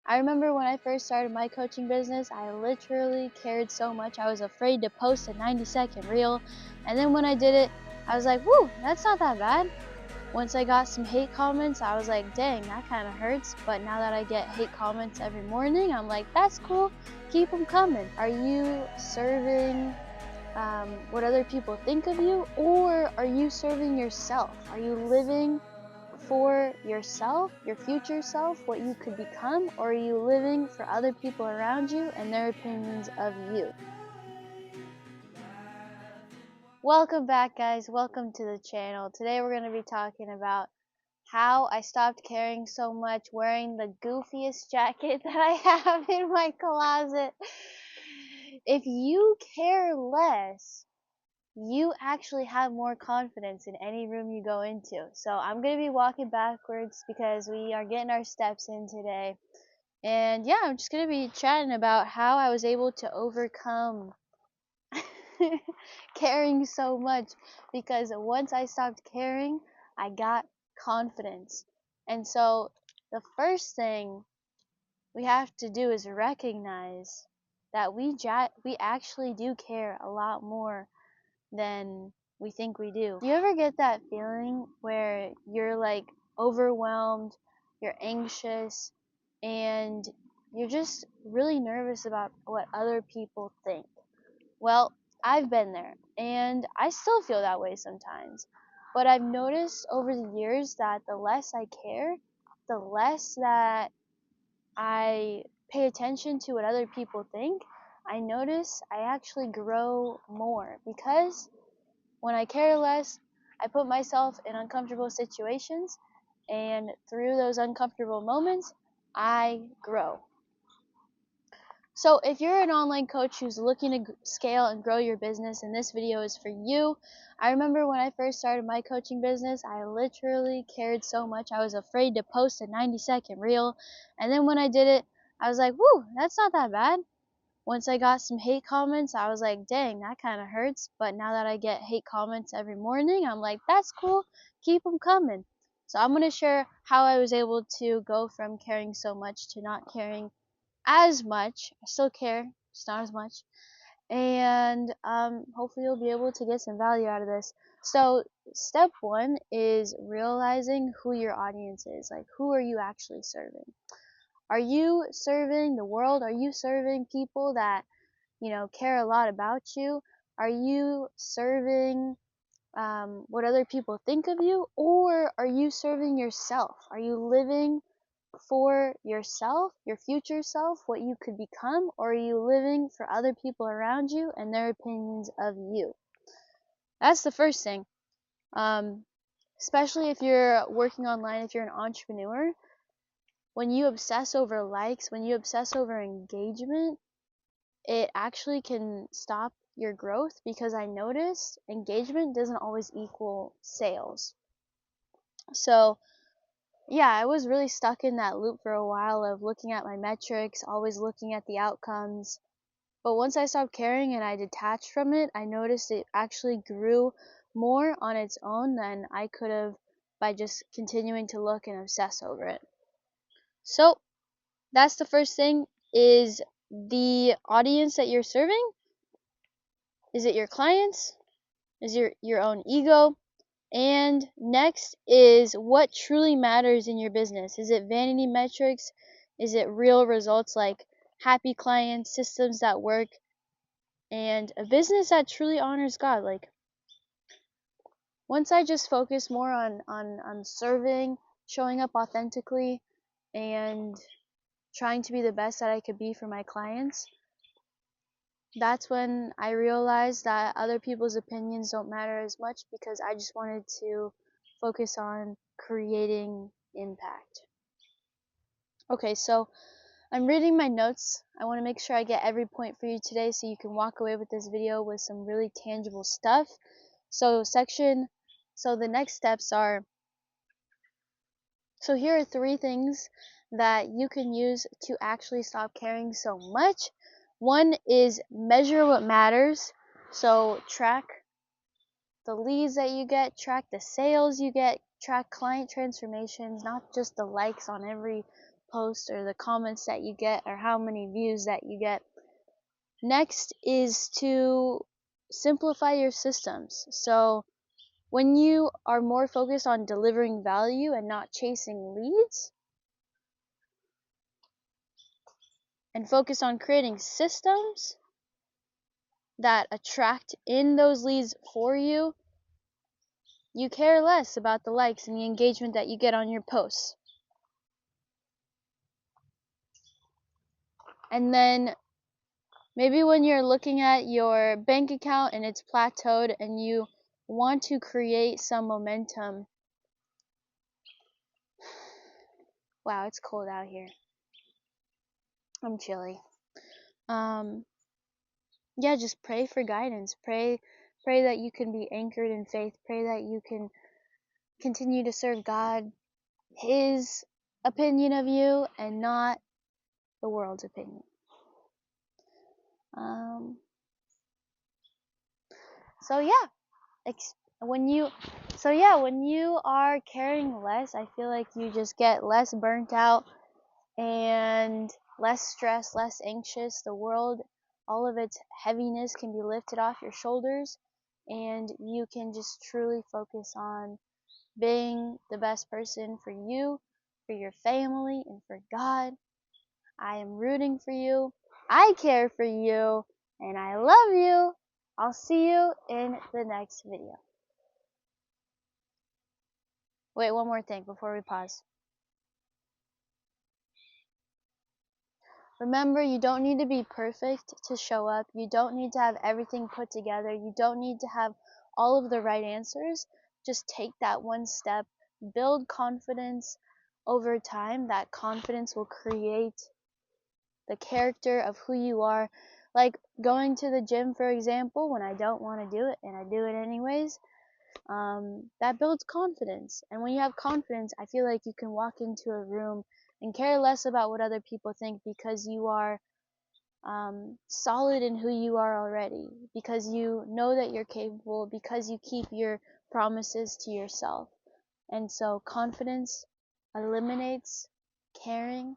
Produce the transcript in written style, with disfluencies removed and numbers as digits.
I remember when I first started my coaching business, I literally cared so much. I was afraid to post a 90-second reel. And then when I did it, I was like, whew, that's not that bad. Once I got some hate comments, I was like, dang, that kind of hurts. But now that I get hate comments every morning, I'm like, that's cool. Keep them coming. Are you serving what other people think of you, or are you serving yourself? Are you living for yourself, your future self, what you could become, or are you living for other people around you and their opinions of you? Welcome back, guys. Welcome to the channel. Today we're going to be talking about how I stopped caring so much, wearing the goofiest jacket that I have in my closet. If you care less, you actually have more confidence in any room you go into. So I'm going to be walking backwards because we are getting our steps in today. And yeah, I'm just going to be chatting about how I was able to overcome caring so much, because once I stopped caring, I got confidence. And so the first thing we have to do is recognize that we actually do care a lot more than we think we do. Do you ever get that feeling where you're like overwhelmed, you're anxious, and you're just really nervous about what other people think? Well, I've been there, and I still feel that way sometimes. But I've noticed over the years that the less I care, the less that I pay attention to what other people think, I notice I actually grow more, because when I care less, I put myself in uncomfortable situations, and through those uncomfortable moments, I grow. So if you're an online coach who's looking to scale and grow your business, and this video is for you. I remember when I first started my coaching business, I literally cared so much. I was afraid to post a 90-second reel. And then when I did it, I was like, whew, that's not that bad. Once I got some hate comments, I was like, dang, that kind of hurts. But now that I get hate comments every morning, I'm like, that's cool. Keep them coming. So I'm going to share how I was able to go from caring so much to not caring as much. I still care, just not as much. And hopefully you'll be able to get some value out of this. So step one is realizing who your audience is. Like, who are you actually serving? Are you serving the world? Are you serving people that, care a lot about you? Are you serving what other people think of you? Or are you serving yourself? Are you living for yourself, your future self, what you could become? Or are you living for other people around you and their opinions of you? That's the first thing. Especially if you're working online, if you're an entrepreneur, when you obsess over likes, when you obsess over engagement, it actually can stop your growth, because I noticed engagement doesn't always equal sales. So yeah, I was really stuck in that loop for a while of looking at my metrics, always looking at the outcomes. But once I stopped caring and I detached from it, I noticed it actually grew more on its own than I could have by just continuing to look and obsess over it. So that's the first thing, is the audience that you're serving. Is it your clients? Is your own ego? And next is what truly matters in your business. Is it vanity metrics? Is it real results like happy clients, systems that work, and a business that truly honors God? Like, once I just focus more on serving, showing up authentically, and trying to be the best that I could be for my clients, that's when I realized that other people's opinions don't matter as much, because I just wanted to focus on creating impact. Okay, so I'm reading my notes. I want to make sure I get every point for you today so you can walk away with this video with some really tangible stuff. So the next steps are, so here are 3 things that you can use to actually stop caring so much. One is measure what matters. So track the leads that you get, track the sales you get, track client transformations, not just the likes on every post or the comments that you get or how many views that you get. Next is to simplify your systems. So when you are more focused on delivering value and not chasing leads, and focus on creating systems that attract in those leads for you, you care less about the likes and the engagement that you get on your posts. And then maybe when you're looking at your bank account and it's plateaued and you want to create some momentum. Wow, it's cold out here. I'm chilly. Yeah, just pray for guidance. Pray that you can be anchored in faith. Pray that you can continue to serve God, His opinion of you, and not the world's opinion. So yeah, when you are caring less, I feel like you just get less burnt out and less stressed, less anxious. The world, all of its heaviness can be lifted off your shoulders, and you can just truly focus on being the best person for you, for your family, and for God. I am rooting for you. I care for you, and I love you. I'll see you in the next video. Wait, one more thing before we pause. Remember, you don't need to be perfect to show up. You don't need to have everything put together. You don't need to have all of the right answers. Just take that one step. Build confidence over time. That confidence will create the character of who you are. Like going to the gym, for example, when I don't want to do it and I do it anyways, that builds confidence. And when you have confidence, I feel like you can walk into a room and care less about what other people think, because you are solid in who you are already, because you know that you're capable, because you keep your promises to yourself. And so confidence eliminates caring,